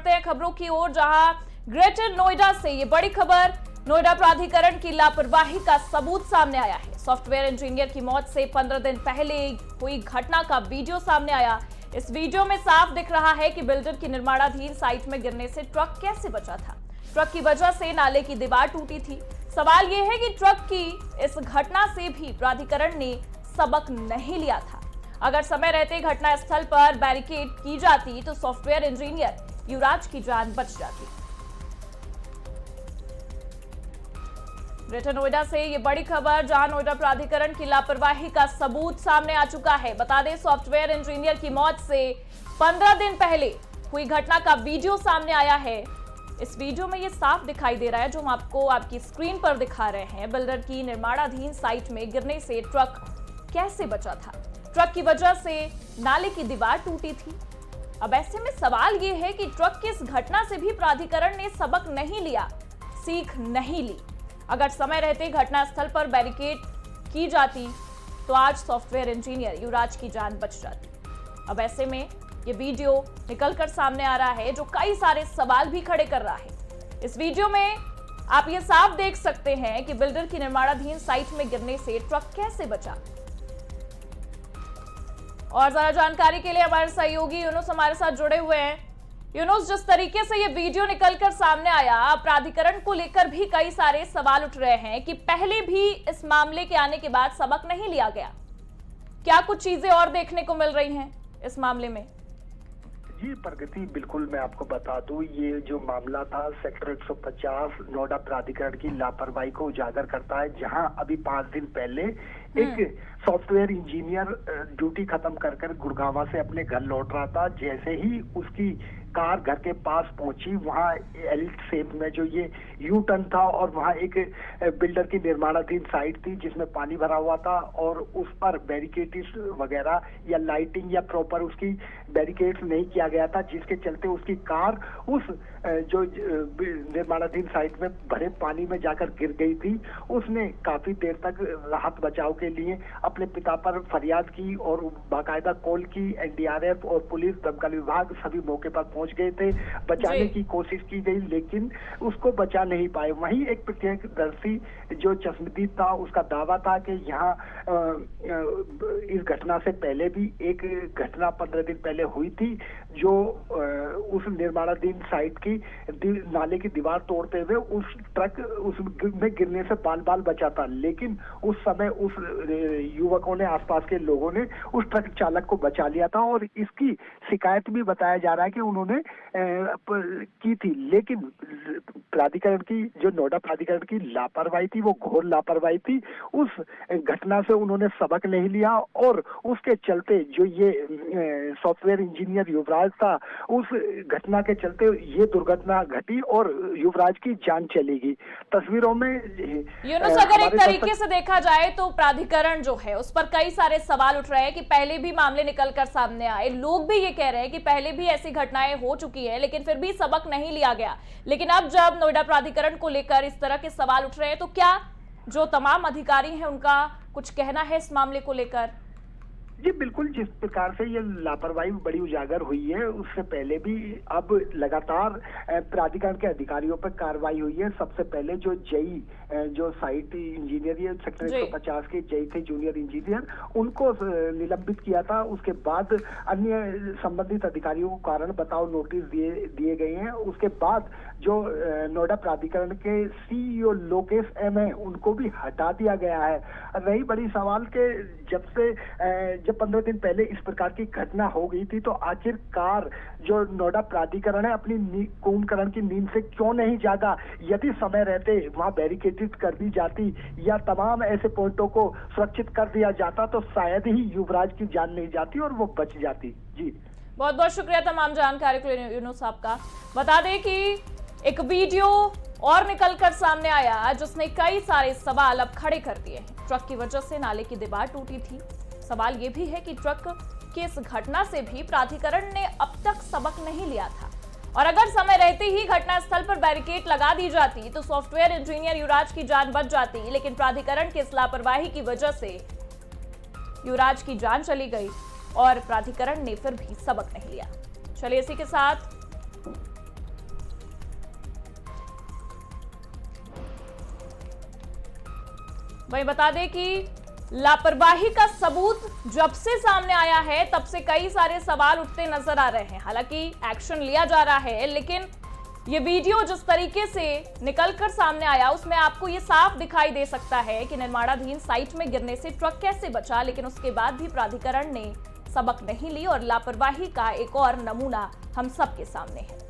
बढ़ते हैं खबरों की ओर, जहां ग्रेटर नोएडा से ये बड़ी खबर, नोएडा प्राधिकरण की लापरवाही का सबूत सामने आया है। सॉफ्टवेयर इंजीनियर की मौत से 15 दिन पहले हुई घटना का वीडियो सामने आया। इस वीडियो में साफ दिख रहा है कि बिल्डर की निर्माणाधीन साइट में गिरने से ट्रक कैसे बचा था। ट्रक की वजह से नाले की दीवार टूटी थी। सवाल यह है कि ट्रक की इस घटना से भी प्राधिकरण ने सबक नहीं लिया था। अगर समय रहते घटनास्थल पर बैरिकेड की जाती तो सॉफ्टवेयर इंजीनियर युवराज की जान बच जाती। ग्रेटर नोएडा से ये बड़ी खबर, जहां नोएडा प्राधिकरण की लापरवाही का सबूत सामने आ चुका है। बता दें, सॉफ्टवेयर इंजीनियर की मौत से 15 दिन पहले हुई घटना का वीडियो सामने आया है। इस वीडियो में ये साफ दिखाई दे रहा है, जो हम आपको आपकी स्क्रीन पर दिखा रहे हैं। बिल्डर की निर्माणाधीन साइट में गिरने से ट्रक कैसे बचा था। ट्रक की वजह से नाले की दीवार टूटी थी। अब ऐसे में सवाल ये है कि ट्रक की इस घटना से भी प्राधिकरण ने सबक नहीं लिया, सीख नहीं ली। अगर समय रहते घटनास्थल पर बैरिकेड की जाती तो आज सॉफ्टवेयर इंजीनियर युवराज की जान बच जाती। अब ऐसे में ये वीडियो निकलकर सामने आ रहा है, जो कई सारे सवाल भी खड़े कर रहा है। इस वीडियो में आप ये साफ देख सकते हैं कि बिल्डर की निर्माणाधीन साइट में गिरने से ट्रक कैसे बचा। और ज्यादा जानकारी के लिए हमारे सहयोगी यूनुस हमारे साथ जुड़े हुए हैं। यूनुस, जिस तरीके से ये वीडियो निकलकर सामने आया, प्राधिकरण को लेकर भी कई सारे सवाल उठ रहे हैं कि पहले भी इस मामले के आने के बाद सबक नहीं लिया गया। क्या कुछ चीजें और देखने को मिल रही हैं इस मामले में? जी प्रगति, बिल्कुल मैं आपको बता दूं, ये जो मामला था सेक्टर 150 नोएडा प्राधिकरण की लापरवाही को उजागर करता है, जहां अभी 5 दिन पहले एक सॉफ्टवेयर इंजीनियर ड्यूटी खत्म कर गुड़गांव से अपने घर लौट रहा था। जैसे ही उसकी कार घर के पास पहुंची, वहां एल शेप में जो ये यू टर्न था और वहां एक बिल्डर की निर्माणाधीन साइट थी जिसमें पानी भरा हुआ था और उस पर बैरिकेड्स वगैरह या लाइटिंग या प्रॉपर उसकी बैरिकेड्स नहीं किया गया था, जिसके चलते उसकी कार उस जो निर्माणाधीन साइट में भरे पानी में जाकर गिर गई थी। उसने काफी देर तक राहत बचाव के लिए अपने पिता पर फरियाद की और बाकायदा कॉल की। एनडीआरएफ और पुलिस, दमकल विभाग सभी मौके पर पहुंच गए थे। बचाने की कोशिश की गई, लेकिन उसको बचा नहीं पाए। वहीं एक प्रत्यक्षदर्शी जो चश्मदीद था, उसका दावा था कि यहाँ इस घटना से पहले भी एक घटना 15 दिन पहले हुई थी, जो उस निर्माणाधीन साइट की नाले की दीवार तोड़ते हुए उस ट्रक उसमें गिरने से बाल बाल बचा था। लेकिन उस समय उस युवकों ने, आसपास के लोगों ने उस ट्रक चालक को बचा लिया था और इसकी शिकायत भी बताया जा रहा है कि उन्होंने की थी। लेकिन प्राधिकरण की, जो नोएडा प्राधिकरण की लापरवाही थी, वो घोर लापरवाही थी। उस घटना से उन्होंने सबक नहीं लिया और उसके चलते जो ये सॉफ्टवेयर इंजीनियर युवराज था, उस घटना के चलते ये दुर्घटना घटी और युवराज की जान चलेगी। तस्वीरों में यूनुस, अगर एक तरीके से देखा जाए तो प्राधिकरण जो है उस पर कई सारे सवाल उठ रहे हैं कि पहले भी मामले निकलकर सामने आए। लोग भी ये कह रहे हैं कि पहले भी ऐसी घटनाएं हो चुकी है, लेकिन फिर भी सबक नहीं लिया गया। लेकिन अब जब नोएडा प्राधिकरण को लेकर इस तरह के सवाल उठ रहे हैं, तो क्या जो तमाम अधिकारी हैं उनका कुछ कहना है इस मामले को लेकर? जी बिल्कुल, जिस प्रकार से ये लापरवाही बड़ी उजागर हुई है, उससे पहले भी अब लगातार प्राधिकरण के अधिकारियों पर कार्रवाई हुई है। सबसे पहले जो जेई, जो साइट इंजीनियर सेक्टर 150 के जेई थे, जूनियर इंजीनियर, उनको निलंबित किया था। उसके बाद अन्य संबंधित अधिकारियों को कारण बताओ नोटिस दिए गए हैं। उसके बाद जो नोएडा प्राधिकरण के सीईओ लोकेश एम है, उनको भी हटा दिया गया है। रही बड़ी सवाल के जब 15 दिन पहले इस प्रकार की घटना हो गई थी, तो आखिरकार जो नोएडा प्राधिकरण है अपनी कुंभकर्ण की नींद से क्यों नहीं जागा। यदि समय रहते वहां बैरिकेडिट कर दी जाती या तमाम ऐसे पॉइंटों को सुरक्षित कर दिया जाता, तो शायद ही युवराज की जान नहीं जाती और वो बच जाती। जी बहुत बहुत शुक्रिया तमाम जानकारी के लिए यूनुस साहब का। बता दें कि एक वीडियो और निकलकर सामने आया, जिसने कई सारे सवाल अब खड़े कर दिए हैं। ट्रक की वजह से नाले की दीवार टूटी थी। सवाल यह भी है कि ट्रक की इस घटना से भी प्राधिकरण ने अब तक सबक नहीं लिया था, और अगर समय रहते ही घटनास्थल पर बैरिकेड लगा दी जाती तो सॉफ्टवेयर इंजीनियर युवराज की जान बच जाती। लेकिन प्राधिकरण की इस लापरवाही की वजह से युवराज की जान चली गई और प्राधिकरण ने फिर भी सबक नहीं लिया। चलिए इसी के साथ वहीं बता दें कि लापरवाही का सबूत जब से सामने आया है तब से कई सारे सवाल उठते नजर आ रहे हैं। हालांकि एक्शन लिया जा रहा है, लेकिन ये वीडियो जिस तरीके से निकलकर सामने आया उसमें आपको ये साफ दिखाई दे सकता है कि निर्माणाधीन साइट में गिरने से ट्रक कैसे बचा, लेकिन उसके बाद भी प्राधिकरण ने सबक नहीं ली और लापरवाही का एक और नमूना हम सबके सामने है।